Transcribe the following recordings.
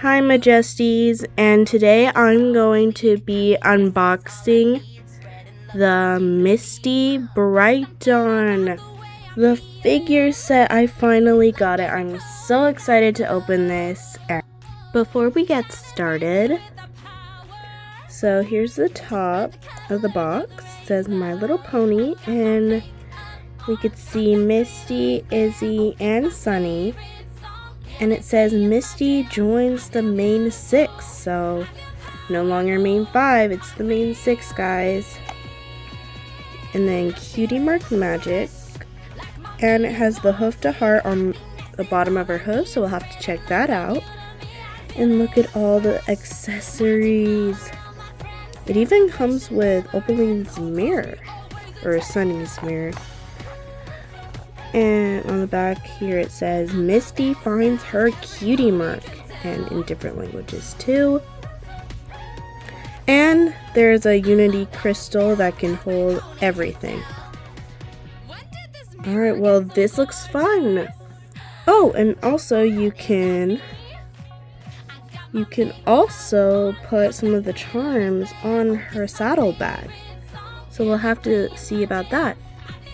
Hi Majesties, and today I'm going to be unboxing the Misty BrightDawn, the figure set. I finally got it. I'm so excited to open this. Before we get started, so here's the top of the box. It says My Little Pony, and we could see Misty, Izzy, and Sunny. And it says Misty joins the main 6, so no longer main 5, it's the main 6, guys. And then Cutie Mark Magic, and it has the Hoof-to-heart on the bottom of her hoof, so we'll have to check that out. And look at all the accessories. It even comes with Opaling's mirror, or Sunny's mirror. And on the back here it says Misty finds her cutie mark, and in different languages too. And there's a unity crystal that can hold everything. Alright, well, this looks fun. Oh, and also you can also put some of the charms on her saddlebag. So we'll have to see about that.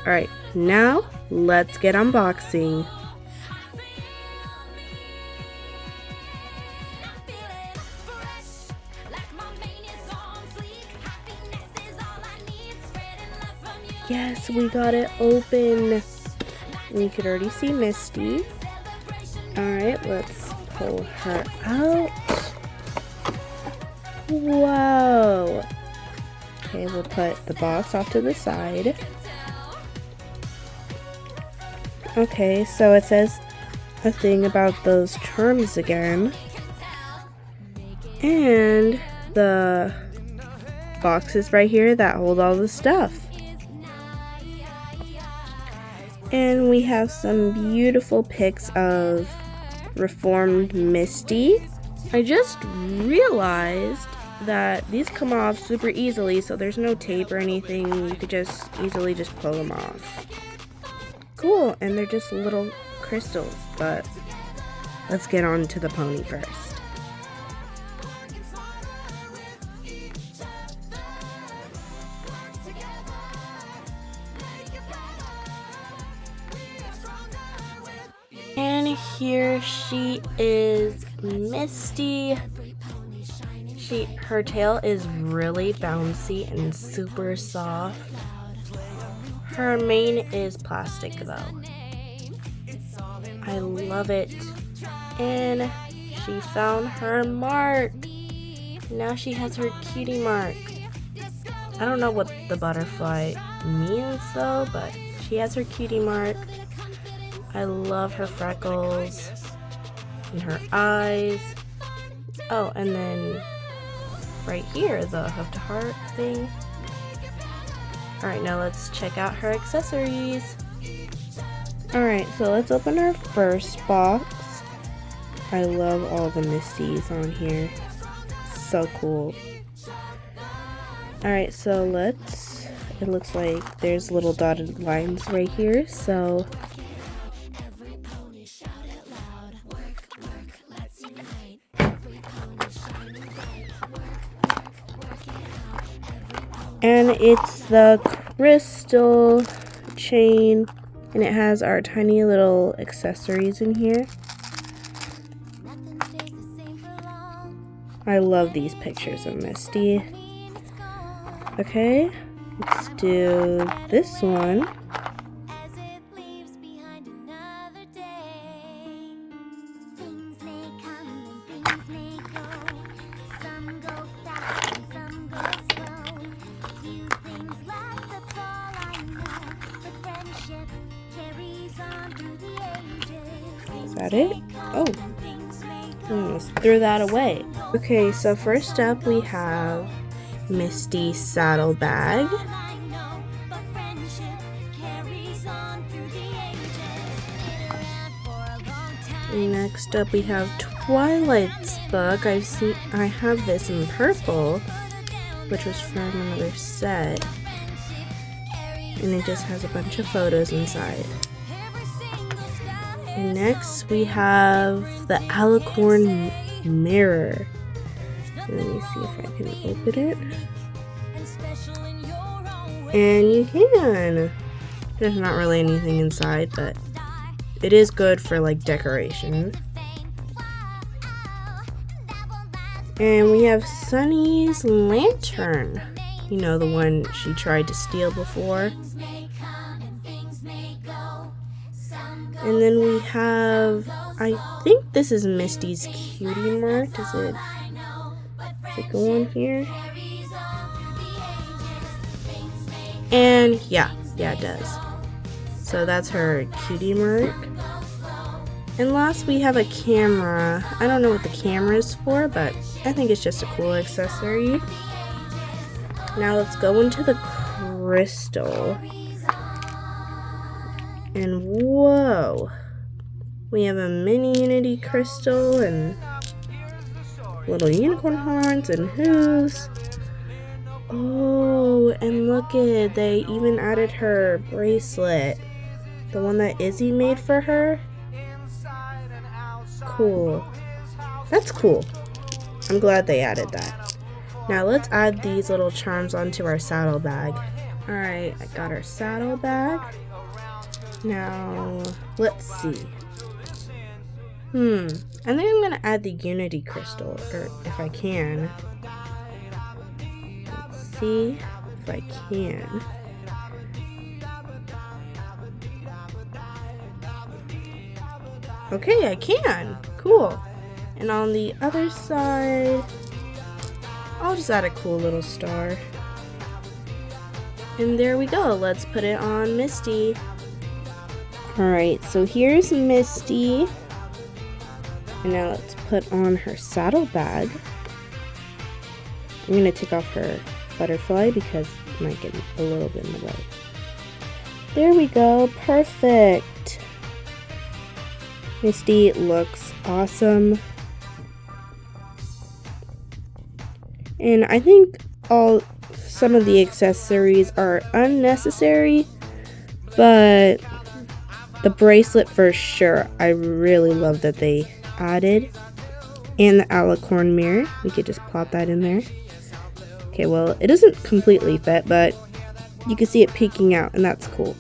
Alright, now let's get unboxing. Yes, we got it open. We could already see Misty. Alright, let's pull her out. Whoa. Okay, we'll put the box off to the side. Okay, so it says a thing about those charms again. And the boxes right here that hold all the stuff. And we have some beautiful pics of reformed Misty. I just realized that these come off super easily, so there's no tape or anything. You could just easily just pull them off. Cool, and they're just little crystals, but let's get on to the pony first. And here she is, Misty. Her tail is really bouncy and super soft. Her mane is plastic though. I love it. And she found her mark. Now she has her cutie mark. I don't know what the butterfly means though, but she has her cutie mark. I love her freckles and her eyes. Oh, and then right here, the Hoof-to-heart thing. Alright, now let's check out her accessories. Alright, so let's open our first box. I love all the Misties on here. So cool. Alright, so it looks like there's little dotted lines right here, so and it's the crystal chain, and it has our tiny little accessories in here. I love these pictures of Misty. Okay, let's do this one. Is that it? Oh, I almost threw that away. Okay, so first up we have Misty saddlebag. Next up we have Twilight's book. I have this in purple, which was from another set. And it just has a bunch of photos inside. And next we have the Alicorn mirror. Let me see if I can open it. And you can. There's not really anything inside, but it is good for like decoration. And we have Sunny's lantern. You know, the one she tried to steal before. And then we have, I think this is Misty's cutie mark. Does it go on here? And yeah, it does. So that's her cutie mark. And last we have a camera. I don't know what the camera is for, but I think it's just a cool accessory. Now let's go into the crystal. And whoa, we have a mini unity crystal and little unicorn horns and hooves. Oh, and look it, they even added her bracelet, the one that Izzy made for her. Cool. That's cool. I'm glad they added that. Now let's add these little charms onto our saddle bag. Alright, I got our saddle bag. Now, let's see. I think I'm gonna add the unity crystal, or if I can. Let's see if I can. Okay, I can. Cool. And on the other side, I'll just add a cool little star. And there we go. Let's put it on Misty. Alright, so here's Misty. And now let's put on her saddle bag. I'm going to take off her butterfly because it might get a little bit in the way. There we go. Perfect. Misty looks awesome. And I think some of the accessories are unnecessary, but the bracelet for sure, I really love that they added. And the alicorn mirror, we could just plop that in there. Okay, well, it doesn't completely fit, but you can see it peeking out, and that's cool.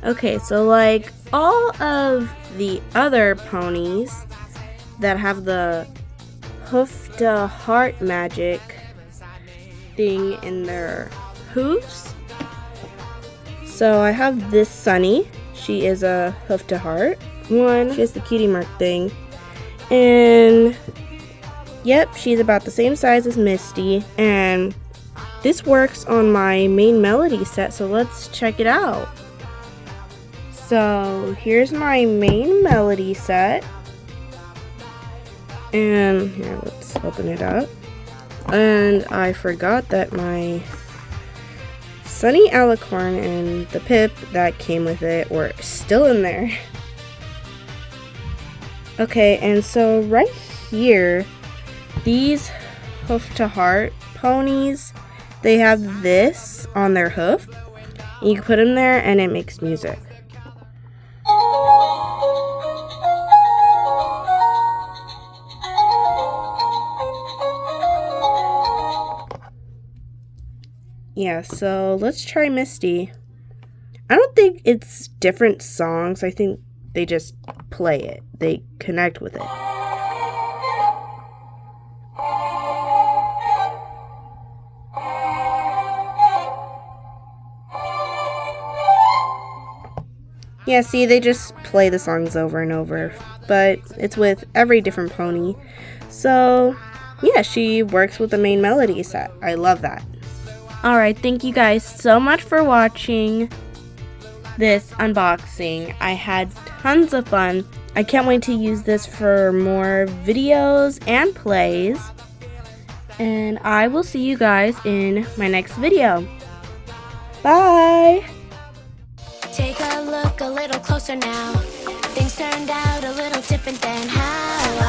Okay, so like all of the other ponies that have the Hoof-to-heart magic thing in their hooves. So I have this Sunny. She is a Hoof-to-heart one. She has the cutie mark thing. And yep, she's about the same size as Misty. And this works on my main melody set, so let's check it out. So here's my main melody set. And here, let's open it up. And I forgot that my Sunny alicorn and the pip that came with it were still in there. Okay, and so right here, these Hoof-to-heart ponies, they have this on their hoof. You can put them there and it makes music. Yeah, so let's try Misty. I don't think it's different songs. I think they just play it. They connect with it. Yeah, see, they just play the songs over and over. But it's with every different pony. So, yeah, she works with the main melody set. I love that. Alright, thank you guys so much for watching this unboxing. I had tons of fun. I can't wait to use this for more videos and plays. And I will see you guys in my next video. Bye! Take a look a little closer now. Things turned out a little different than how